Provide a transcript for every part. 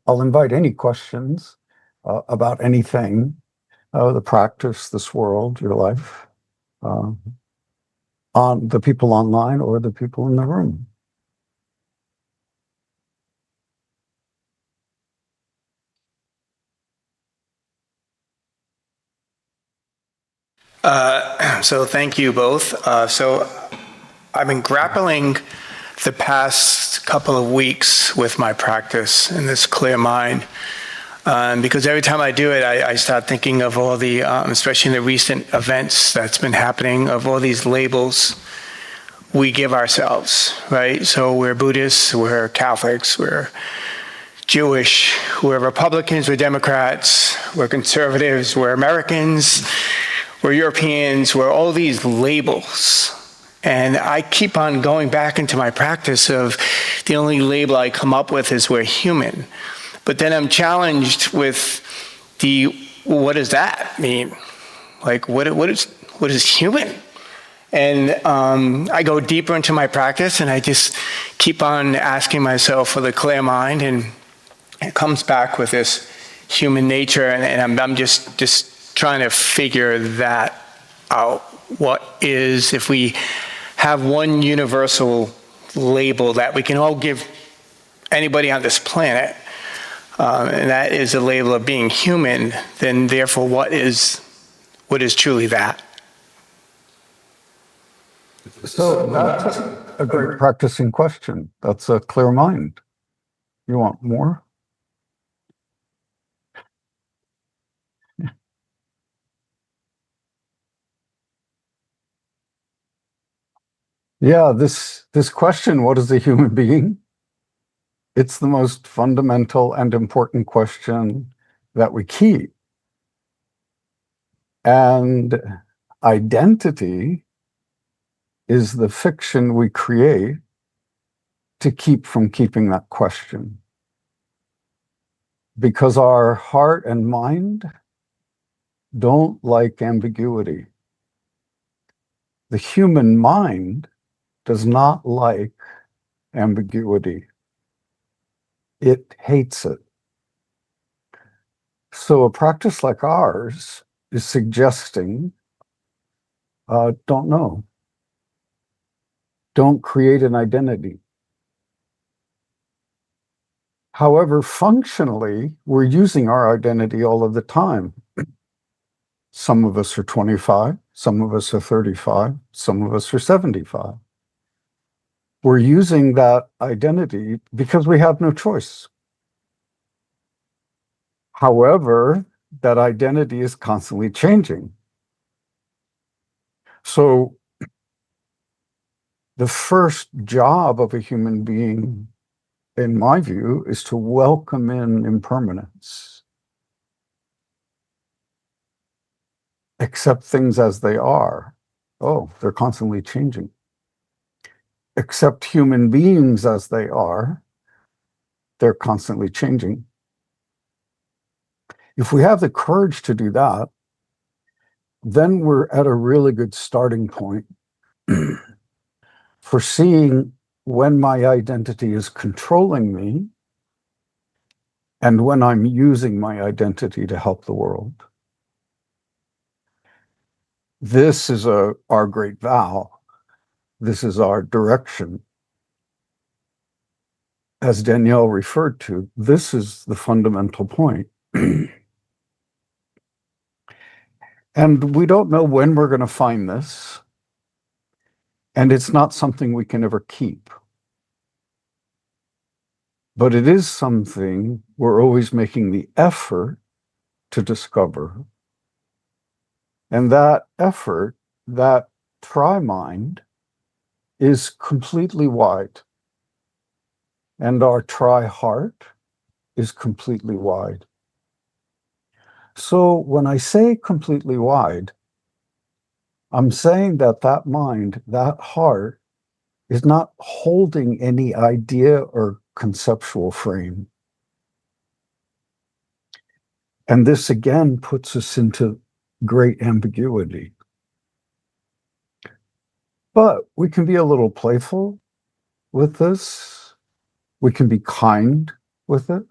I'll invite any questions about anything, the practice, this world, your life, on the people online or the people in the room. So thank you both. So I've been grappling the past couple of weeks with my practice in this clear mind. Because every time I do it, I start thinking of all the, especially in the recent events that's been happening, of all these labels we give ourselves, right? So we're Buddhists, we're Catholics, we're Jewish, we're Republicans, we're Democrats, we're conservatives, we're Americans, we're Europeans, we're all these labels. And I keep on going back into my practice of the only label I come up with is we're human. But then I'm challenged with what does that mean? Like, what is human? And I go deeper into my practice, and I just keep on asking myself for the clear mind, and it comes back with this human nature, and I'm just trying to figure that out. What is, if we have one universal label that we can all give anybody on this planet, and that is a label of being human, then therefore what is truly that? So that's a great practicing question. That's a clear mind. You want more? Yeah, this question, what is a human being? It's the most fundamental and important question that we keep. And identity is the fiction we create to keep from keeping that question. Because our heart and mind don't like ambiguity. The human mind does not like ambiguity. It hates it. So a practice like ours is suggesting, don't know. Don't create an identity. However, functionally, we're using our identity all of the time. Some of us are 25, some of us are 35, some of us are 75. We're using that identity because we have no choice. However, that identity is constantly changing. So the first job of a human being, in my view, is to welcome in impermanence. Accept things as they are. Oh, they're constantly changing. Accept human beings as they are. They're constantly changing. If we have the courage to do that, then we're at a really good starting point for seeing when my identity is controlling me and when I'm using my identity to help the world. This is our great vow. This is our direction. As Danielle referred to, this is the fundamental point. And we don't know when we're going to find this. And it's not something we can ever keep. But it is something we're always making the effort to discover. And that effort, that tri-mind, is completely wide. And our tri-heart is completely wide. So when I say completely wide, I'm saying that that mind, that heart, is not holding any idea or conceptual frame. And this again puts us into great ambiguity. But we can be a little playful with this. We can be kind with it.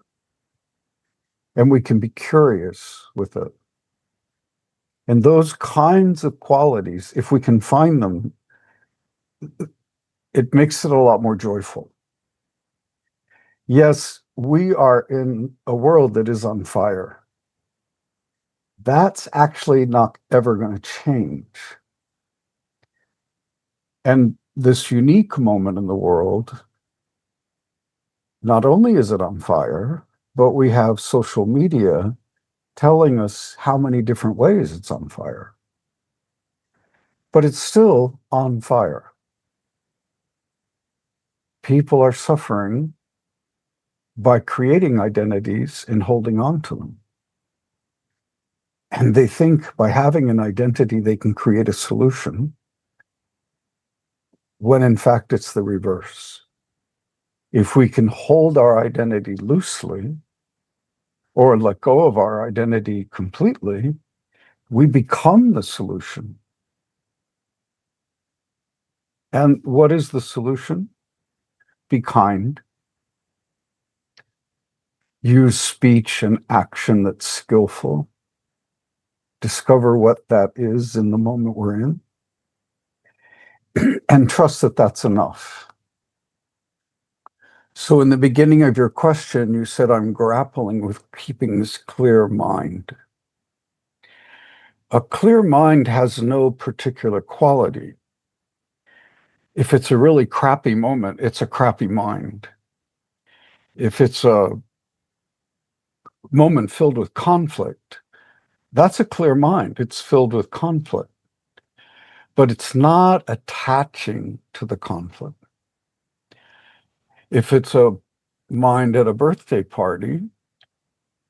and we can be curious with it. And those kinds of qualities, if we can find them, it makes it a lot more joyful. Yes, we are in a world that is on fire. That's actually not ever going to change. And this unique moment in the world, not only is it on fire, but we have social media telling us how many different ways it's on fire. But it's still on fire. People are suffering by creating identities and holding on to them. And they think by having an identity, they can create a solution, when in fact it's the reverse. If we can hold our identity loosely or let go of our identity completely, we become the solution. And what is the solution? Be kind. Use speech and action that's skillful. Discover what that is in the moment we're in. And trust that that's enough. So in the beginning of your question, you said, I'm grappling with keeping this clear mind. A clear mind has no particular quality. If it's a really crappy moment, it's a crappy mind. If it's a moment filled with conflict, that's a clear mind. It's filled with conflict, but it's not attaching to the conflict. If it's a mind at a birthday party,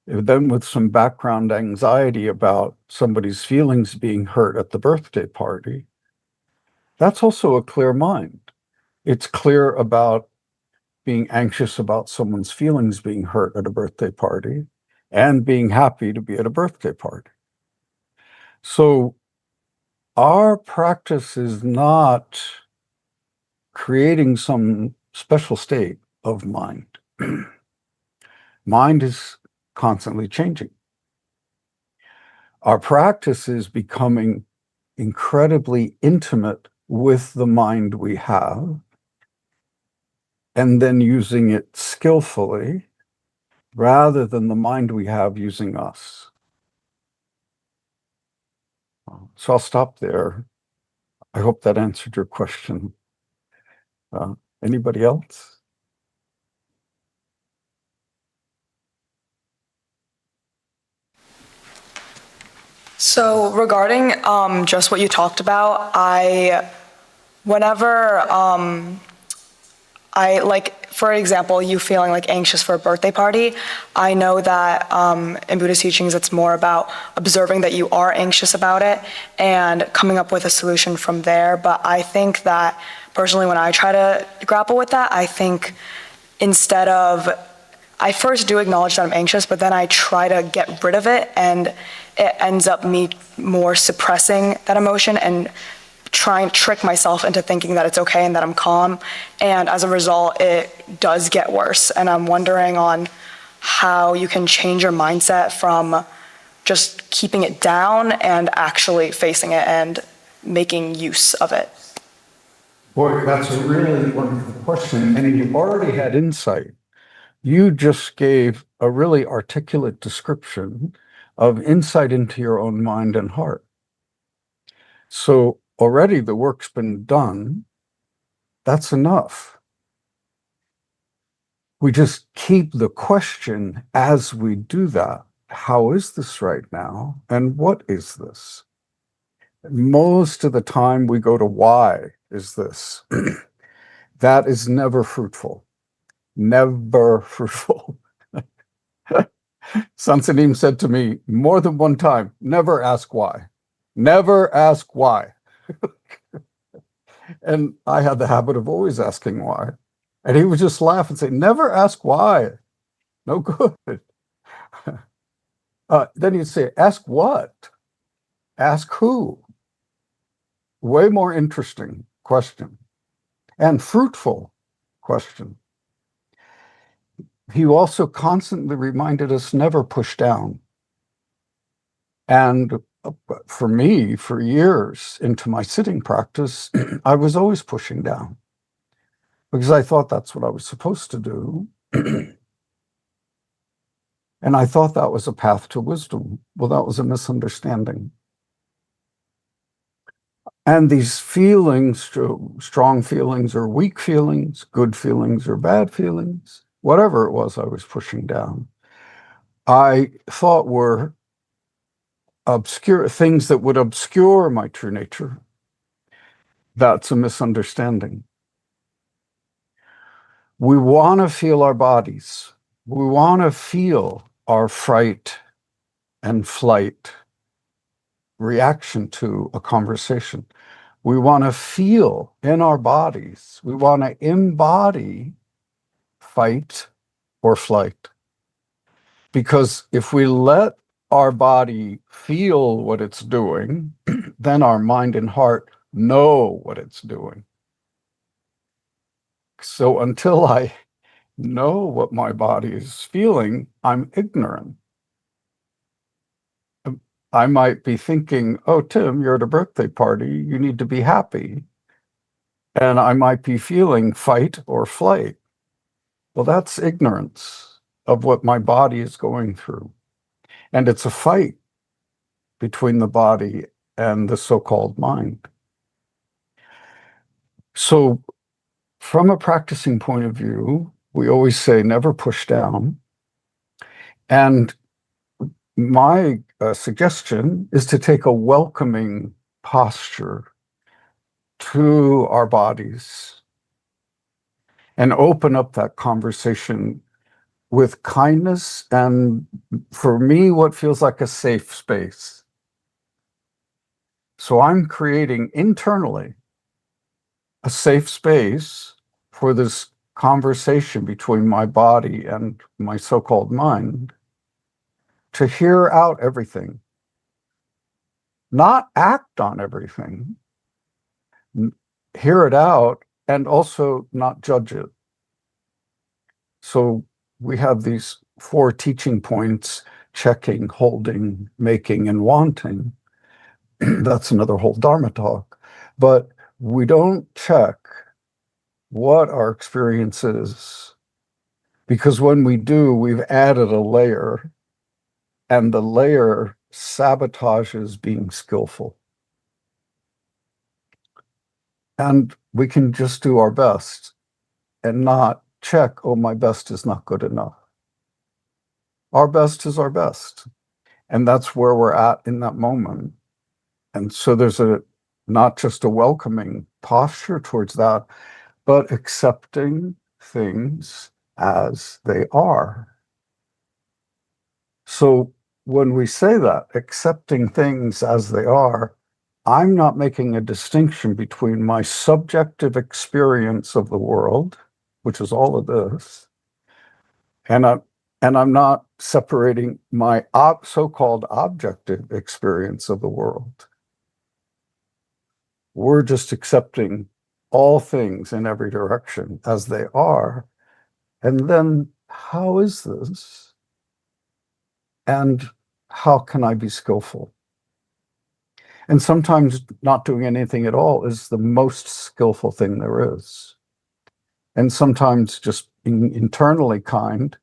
then with some background anxiety about somebody's feelings being hurt at the birthday party, that's also a clear mind. It's clear about being anxious about someone's feelings being hurt at a birthday party and being happy to be at a birthday party. So our practice is not creating some special state of mind. Mind is constantly changing. Our practice is becoming incredibly intimate with the mind we have, and then using it skillfully rather than the mind we have using us. So I'll stop there. I hope that answered your question. Anybody else? So regarding just what you talked about, whenever I like, for example, you feeling like anxious for a birthday party, I know that in Buddhist teachings, it's more about observing that you are anxious about it and coming up with a solution from there. But I think that personally, when I try to grapple with that, I think instead of, I first do acknowledge that I'm anxious, but then I try to get rid of it, and it ends up me more suppressing that emotion and trying to trick myself into thinking that it's okay and that I'm calm. And as a result, it does get worse. And I'm wondering on how you can change your mindset from just keeping it down and actually facing it and making use of it. Boy, that's a really wonderful question. And you've already had insight. You just gave a really articulate description of insight into your own mind and heart. So already the work's been done. That's enough. We just keep the question as we do that. How is this right now? And what is this? Most of the time we go to why is this? That is never fruitful. Never fruitful. Sansanim said to me more than one time, never ask why. Never ask why. And I had the habit of always asking why. And he would just laugh and say, never ask why. No good. Then he'd say, ask what? Ask who? Way more interesting question and fruitful question. he also constantly reminded us never push down. And for me, for years into my sitting practice, I was always pushing down because I thought that's what I was supposed to do. And I thought that was a path to wisdom. Well, that was a misunderstanding. And these feelings, strong feelings or weak feelings, good feelings or bad feelings, whatever it was I was pushing down, I thought were obscure things that would obscure my true nature. That's a misunderstanding. We want to feel our bodies. We want to feel our fright and flight reaction to a conversation. We want to feel in our bodies. We want to embody fight or flight. Because if we let our body feel what it's doing, then our mind and heart know what it's doing. So until I know what my body is feeling, I'm ignorant. I might be thinking, oh, Tim, you're at a birthday party. You need to be happy. And I might be feeling fight or flight. Well, that's ignorance of what my body is going through. And it's a fight between the body and the so-called mind. So from a practicing point of view, we always say never push down. And my suggestion is to take a welcoming posture to our bodies and open up that conversation with kindness and, for me, what feels like a safe space. So I'm creating internally a safe space for this conversation between my body and my so-called mind to hear out everything, not act on everything, hear it out, and also not judge it. So we have these 4 teaching points: checking, holding, making, and wanting. That's another whole Dharma talk. But we don't check what our experience is, because when we do, we've added a layer, and the layer sabotages being skillful. And we can just do our best and not check, oh, my best is not good enough. Our best is our best. And that's where we're at in that moment. And so there's not just a welcoming posture towards that, but accepting things as they are. So when we say that, accepting things as they are, I'm not making a distinction between my subjective experience of the world, which is all of this, and I'm not separating my so-called objective experience of the world. We're just accepting all things in every direction as they are. And then, how is this? And how can I be skillful? And sometimes not doing anything at all is the most skillful thing there is. And sometimes just being internally kind.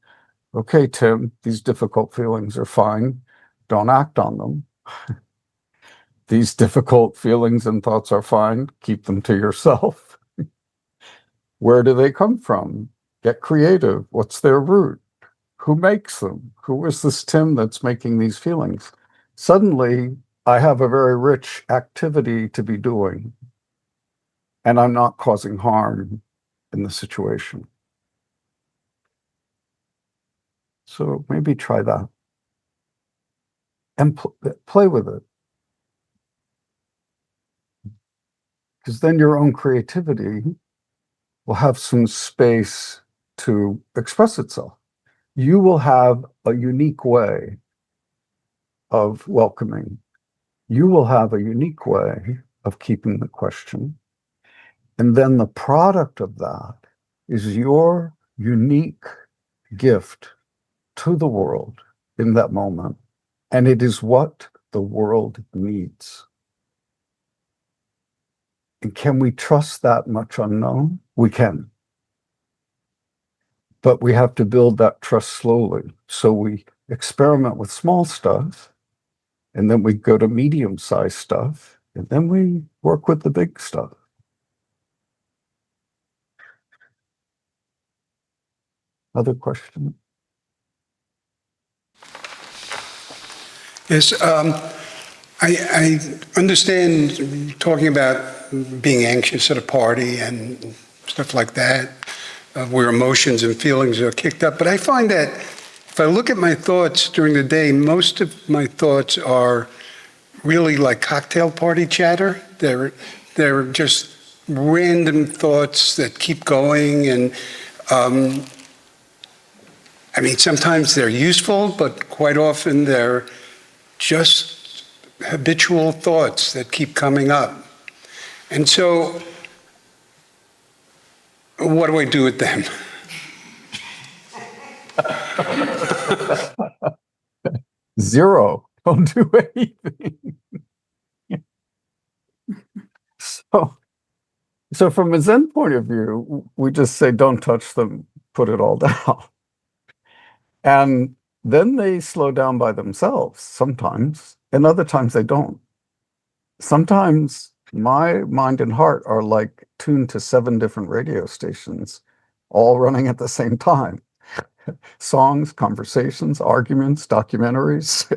Okay, Tim, these difficult feelings are fine. Don't act on them. These difficult feelings and thoughts are fine. Keep them to yourself. Where do they come from? Get creative. What's their root? Who makes them? Who is this Tim that's making these feelings? Suddenly, I have a very rich activity to be doing, and I'm not causing harm in the situation. So maybe try that and play with it, because then your own creativity will have some space to express itself. You will have a unique way of welcoming. You will have a unique way of keeping the question. And then the product of that is your unique, gift to the world in that moment, and it is what the world needs. And can we trust that much unknown? We can. But we have to build that trust slowly. So we experiment with small stuff, and then we go to medium-sized stuff, and then we work with the big stuff. Other question? Yes, I understand talking about being anxious at a party and stuff like that, where emotions and feelings are kicked up. But I find that if I look at my thoughts during the day, most of my thoughts are really like cocktail party chatter. They're just random thoughts that keep going, and I mean, sometimes they're useful, but quite often they're just habitual thoughts that keep coming up. And so, what do I do with them? Zero. Don't do anything. So from a Zen point of view, we just say, don't touch them, put it all down. And then they slow down by themselves sometimes, and other times they don't. Sometimes my mind and heart are like tuned to 7 different radio stations, all running at the same time. Songs, conversations, arguments, documentaries,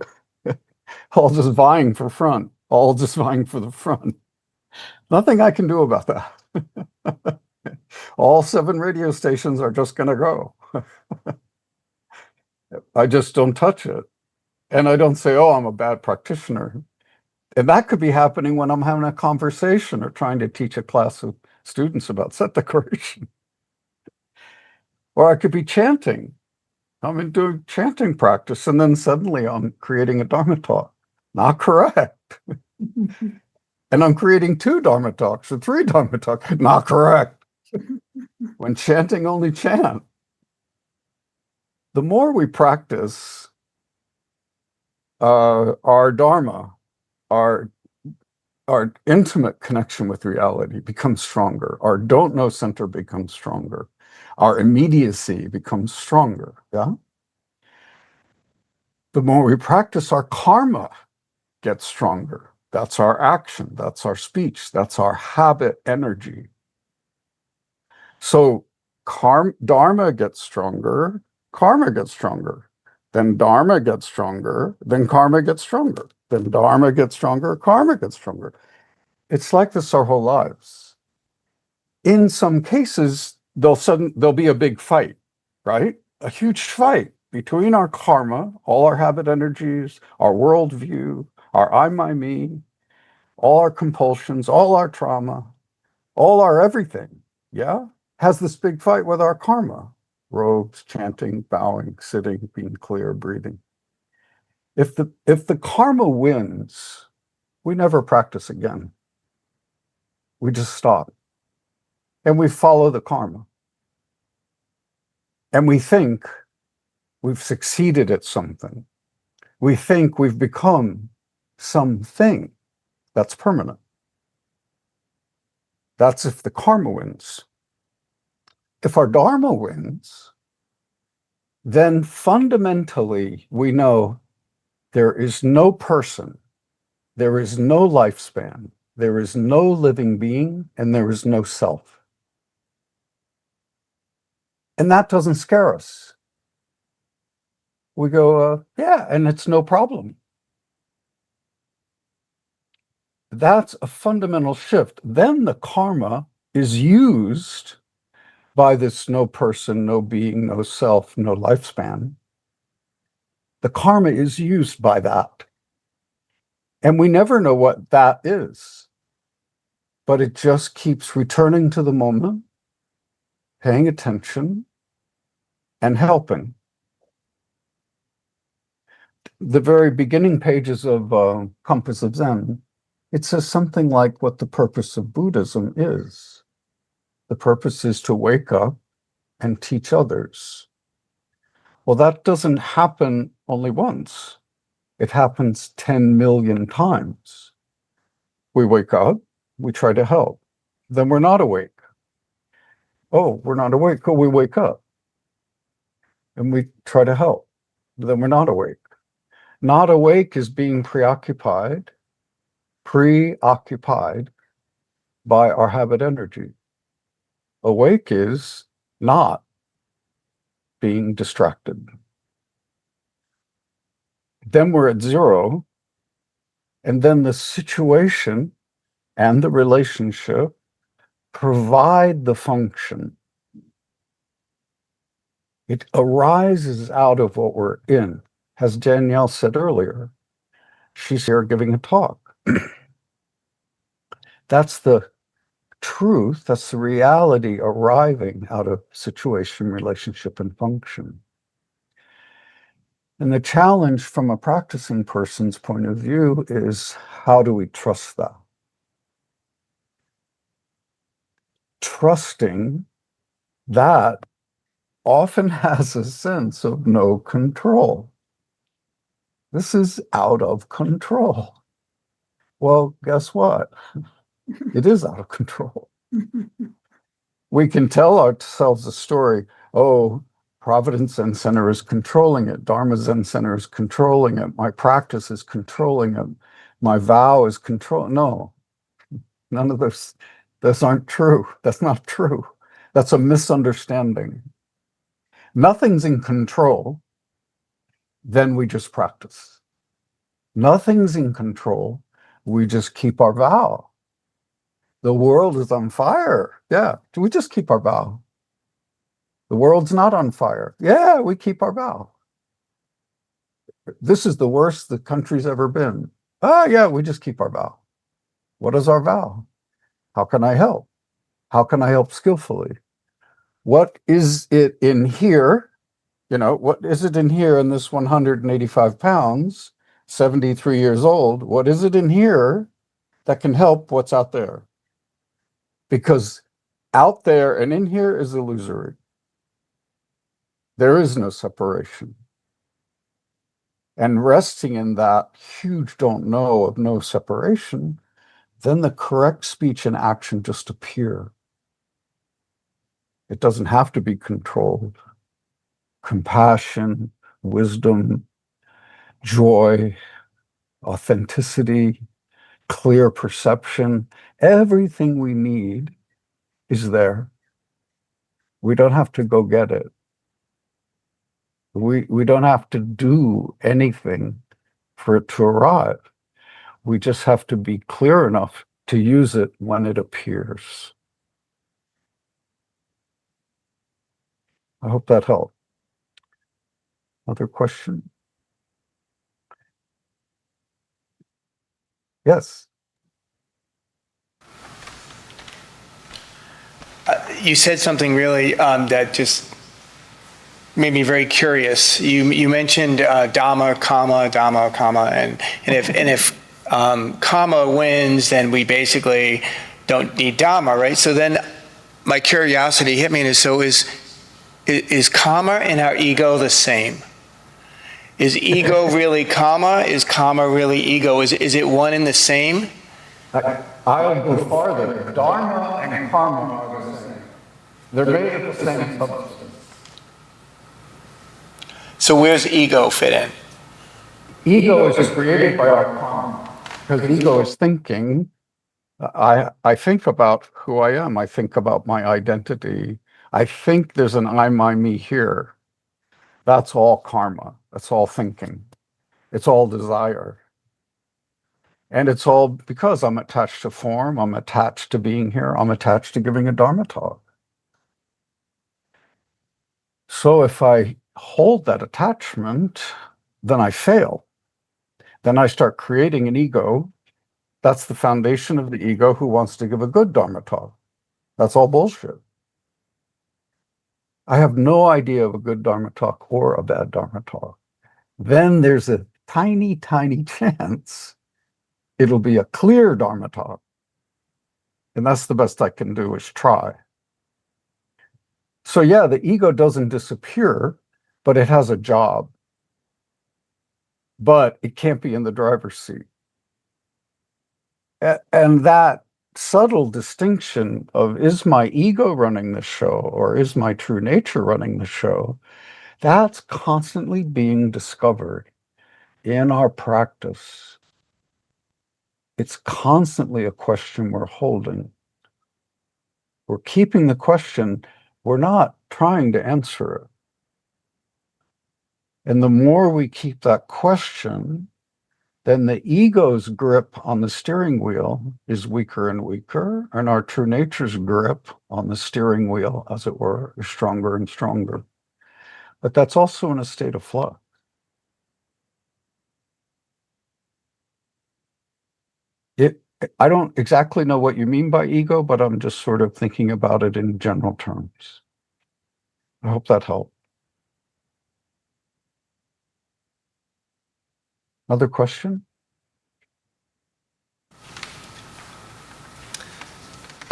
all just vying for front, all just vying for the front. Nothing I can do about that. All 7 radio stations are just going to go. I just don't touch it. And I don't say, oh, I'm a bad practitioner. And that could be happening when I'm having a conversation or trying to teach a class of students about set decoration. Or I could be chanting. I'm in doing chanting practice, and then suddenly I'm creating a Dharma talk. Not correct. And I'm creating 2 Dharma talks or 3 Dharma talks. Not correct. When chanting, only chant. The more we practice our Dharma, our intimate connection with reality becomes stronger. Our don't know center becomes stronger. Our immediacy becomes stronger. Yeah. The more we practice, our karma gets stronger. That's our action. That's our speech. That's our habit energy. So Dharma gets stronger, karma gets stronger. Then Dharma gets stronger, then karma gets stronger. Then Dharma gets stronger, karma gets stronger. It's like this our whole lives. In some cases, there'll be a big fight, right? A huge fight between our karma, all our habit energies, our worldview, our I, my, me, all our compulsions, all our trauma, all our everything, yeah, has this big fight with our karma. Robes, chanting, bowing, sitting, being clear, breathing. If the karma wins, we never practice again. We just stop. And we follow the karma. And we think we've succeeded at something. We think we've become something that's permanent. That's if the karma wins. If our Dharma wins, then fundamentally we know there is no person, there is no lifespan, there is no living being, and there is no self. And that doesn't scare us. We go, yeah, and it's no problem. That's a fundamental shift. Then the karma is used by this no person, no being, no self, no lifespan. The karma is used by that. And we never know what that is. But it just keeps returning to the moment, paying attention, and helping. The very beginning pages of Compass of Zen, it says something like what the purpose of Buddhism is. The purpose is to wake up and teach others. Well, that doesn't happen only once. It happens 10 million times. We wake up, we try to help. Then we're not awake. Oh, we're not awake. Oh, we wake up and we try to help. Then we're not awake. Not awake is being preoccupied by our habit energy. Awake is not being distracted. Then we're at zero, and then the situation and the relationship provide the function. It arises out of what we're in. As Danielle said earlier, she's here giving a talk. That's the truth, that's the reality arriving out of situation, relationship, and function. And the challenge from a practicing person's point of view is, how do we trust that? Trusting that often has a sense of no control. This is out of control. Well, guess what? It is out of control. We can tell ourselves a story. Oh, Providence Zen Center is controlling it. Dharma Zen Center is controlling it. My practice is controlling it. My vow is control. No, none of those aren't true. That's not true. That's a misunderstanding. Nothing's in control. Then we just practice. Nothing's in control. We just keep our vow. The world is on fire. Yeah, we just keep our vow. The world's not on fire. Yeah, we keep our vow. This is the worst the country's ever been. Ah, yeah, we just keep our vow. What is our vow? How can I help? How can I help skillfully? What is it in here? What is it in here in this 185 pounds, 73 years old? What is it in here that can help what's out there? Because out there and in here is illusory. There is no separation. And resting in that huge don't know of no separation, then the correct speech and action just appear. It doesn't have to be controlled. Compassion, wisdom, joy, authenticity, clear perception, everything we need is there. We don't have to go get it. We don't have to do anything for it to arrive. We just have to be clear enough to use it when it appears. I hope that helped. Other question? Yes. You said something really that just made me very curious. You mentioned Dharma, karma, Dharma, karma, and if karma wins, then we basically don't need Dharma, right? So then my curiosity hit me, and is karma and our ego the same? Is ego really karma? Is karma really ego? Is it one and the same? I'll go farther. Dharma and karma are the same. They're made of the same substance. So where's ego fit in? Ego is created by our karma, because ego is thinking. I think about who I am. I think about my identity. I think there's an I, my, me here. That's all karma. That's all thinking. It's all desire. And it's all because I'm attached to form. I'm attached to being here. I'm attached to giving a Dharma talk. So if I hold that attachment, then I fail. Then I start creating an ego. That's the foundation of the ego who wants to give a good Dharma talk. That's all bullshit. I have no idea of a good Dharma talk or a bad Dharma talk. Then there's a tiny, tiny chance it'll be a clear Dharma talk. And that's the best I can do, is try. So yeah, the ego doesn't disappear. but it has a job. But it can't be in the driver's seat. And that subtle distinction of, is my ego running the show or is my true nature running the show? That's constantly being discovered in our practice. It's constantly a question we're holding. We're keeping the question, we're not trying to answer it. And the more we keep that question, then the ego's grip on the steering wheel is weaker and weaker, and our true nature's grip on the steering wheel, as it were, is stronger and stronger. But that's also in a state of flux. I don't exactly know what you mean by ego, but I'm just sort of thinking about it in general terms. I hope that helped. Another question?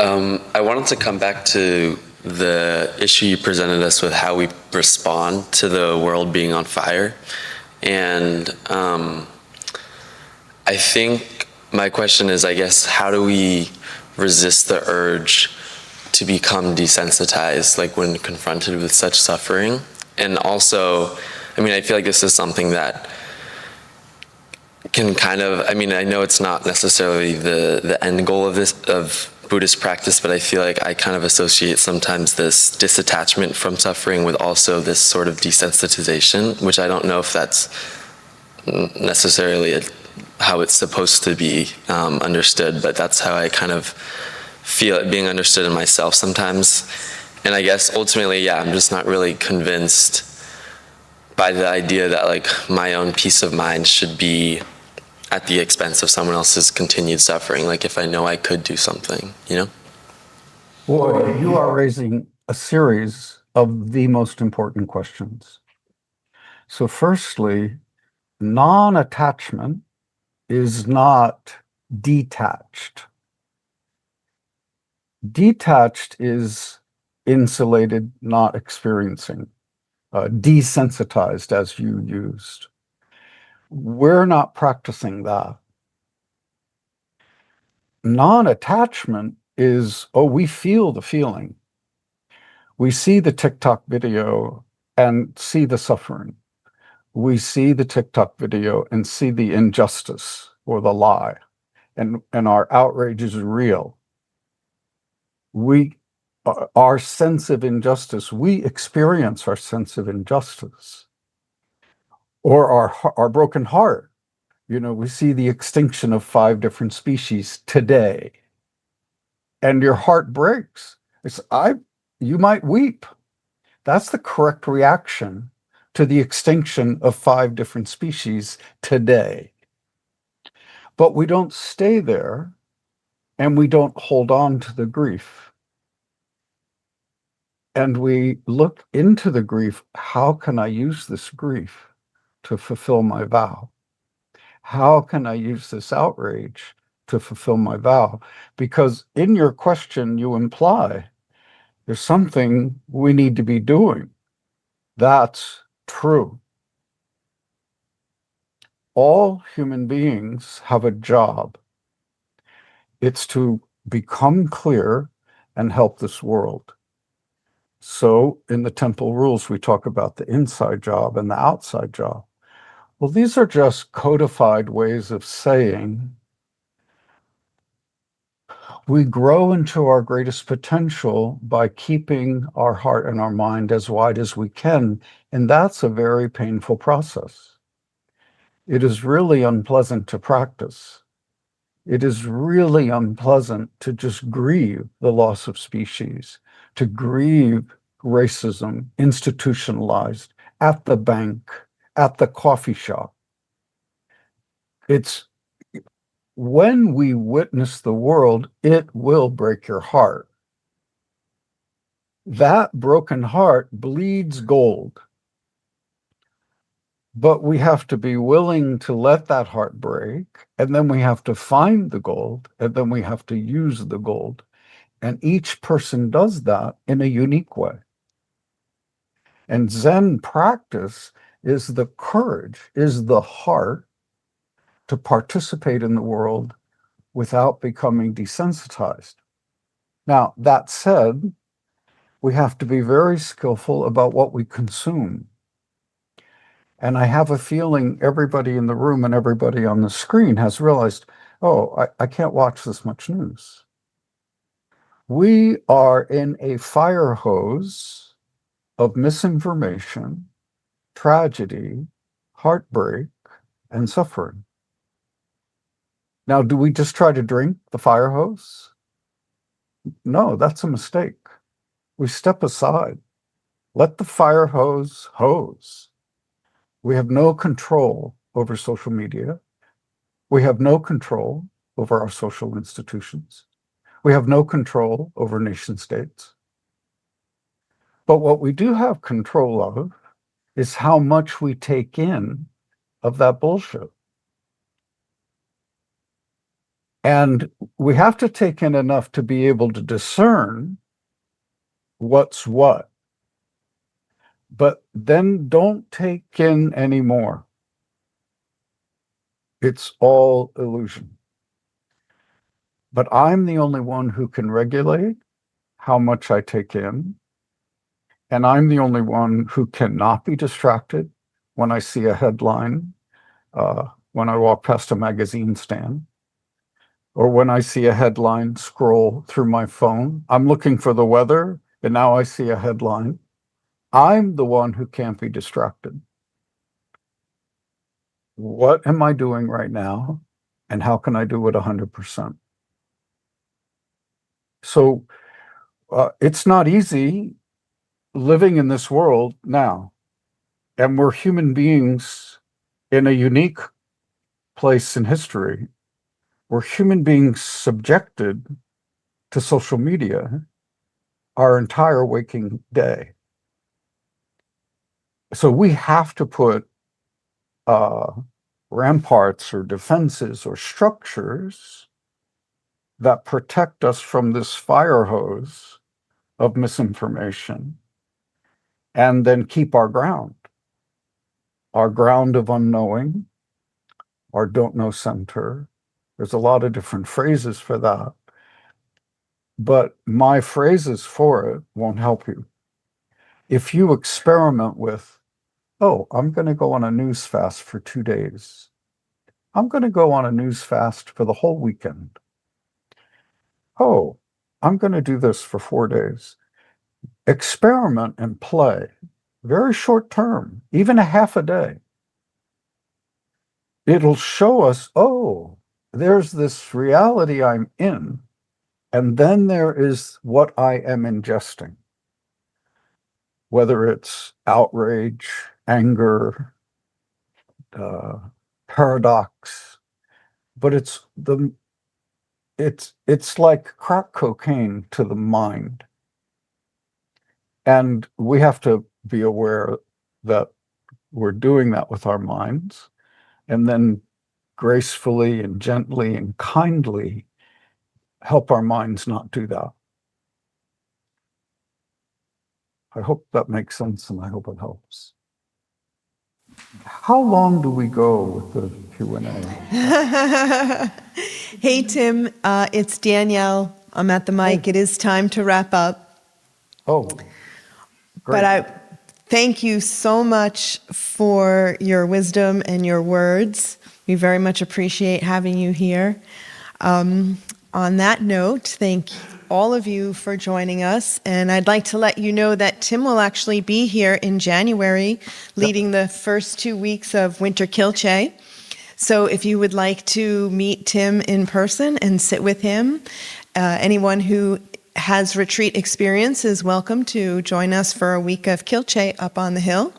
I wanted to come back to the issue you presented us with, how we respond to the world being on fire. And I think my question is, I guess, how do we resist the urge to become desensitized, like when confronted with such suffering? And also, I mean, I feel like this is something that can kind of, I mean, I know it's not necessarily the end goal of Buddhist practice, but I feel like I kind of associate sometimes this disattachment from suffering with also this sort of desensitization, which I don't know if that's necessarily how it's supposed to be understood, but that's how I kind of feel it being understood in myself sometimes. And I guess ultimately, yeah, I'm just not really convinced by the idea that like my own peace of mind should be at the expense of someone else's continued suffering. Like if I know I could do something, you know? Boy, you are raising a series of the most important questions. So firstly, non-attachment is not detached. Detached is insulated, not experiencing, desensitized, as you used. We're not practicing that. Non-attachment is, oh, we feel the feeling. We see the TikTok video and see the suffering. We see the TikTok video and see the injustice or the lie, and our outrage is real. Our sense of injustice, we experience our sense of injustice, or our broken heart. You know, we see the extinction of 5 different species today, and your heart breaks. You might weep. That's the correct reaction to the extinction of 5 different species today. But we don't stay there, and we don't hold on to the grief. And we look into the grief. How can I use this grief to fulfill my vow? How can I use this outrage to fulfill my vow? Because in your question, you imply there's something we need to be doing. That's true. All human beings have a job. It's to become clear and help this world. So in the temple rules, we talk about the inside job and the outside job. Well, these are just codified ways of saying we grow into our greatest potential by keeping our heart and our mind as wide as we can. And that's a very painful process. It is really unpleasant to practice. It is really unpleasant to just grieve the loss of species, to grieve racism institutionalized at the bank, at the coffee shop. It's when we witness the world, it will break your heart. That broken heart bleeds gold. But we have to be willing to let that heart break, and then we have to find the gold, and then we have to use the gold. And each person does that in a unique way. And Zen practice is the courage, is the heart to participate in the world without becoming desensitized. Now, that said, we have to be very skillful about what we consume. And I have a feeling everybody in the room and everybody on the screen has realized, oh, I can't watch this much news. We are in a fire hose of misinformation, tragedy, heartbreak, and suffering. Now, do we just try to drink the fire hose? No, that's a mistake. We step aside. Let the fire hose hose. We have no control over social media. We have no control over our social institutions. We have no control over nation states. But what we do have control of is how much we take in of that bullshit. And we have to take in enough to be able to discern what's what. But then don't take in any more. It's all illusion. But I'm the only one who can regulate how much I take in. And I'm the only one who cannot be distracted when I see a headline, when I walk past a magazine stand, or when I see a headline scroll through my phone. I'm looking for the weather, and now I see a headline. I'm the one who can't be distracted. What am I doing right now? And how can I do it 100%? So it's not easy living in this world now. And we're human beings in a unique place in history. We're human beings subjected to social media our entire waking day. So we have to put ramparts or defenses or structures that protect us from this fire hose of misinformation, and then keep our ground of unknowing, our don't know center. There's a lot of different phrases for that, but my phrases for it won't help you. If you experiment with, oh, I'm going to go on a news fast for 2 days. I'm going to go on a news fast for the whole weekend. Oh, I'm going to do this for 4 days. Experiment and play, very short term, even a half a day. It'll show us, oh, there's this reality I'm in, and then there is what I am ingesting, whether it's outrage, anger, paradox, but it's like crack cocaine to the mind. And we have to be aware that we're doing that with our minds, and then gracefully and gently and kindly help our minds not do that. I hope that makes sense, and I hope it helps. How long do we go with the Q&A? Hey, Tim, it's Danielle. I'm at the mic. It is time to wrap up. Oh, great. But I thank you so much for your wisdom and your words. We very much appreciate having you here. On that note, thank all of you for joining us. And I'd like to let you know that Tim will actually be here in January, leading the first 2 weeks of Winter Kyolche. So if you would like to meet Tim in person and sit with him, anyone who has retreat experience is welcome to join us for a week of Kyolche up on the hill.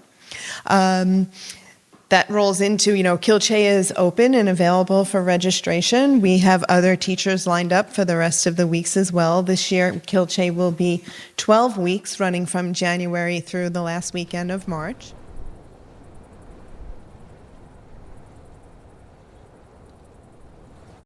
That rolls into, Kyolche is open and available for registration. We have other teachers lined up for the rest of the weeks as well. This year, Kyolche will be 12 weeks running from January through the last weekend of March.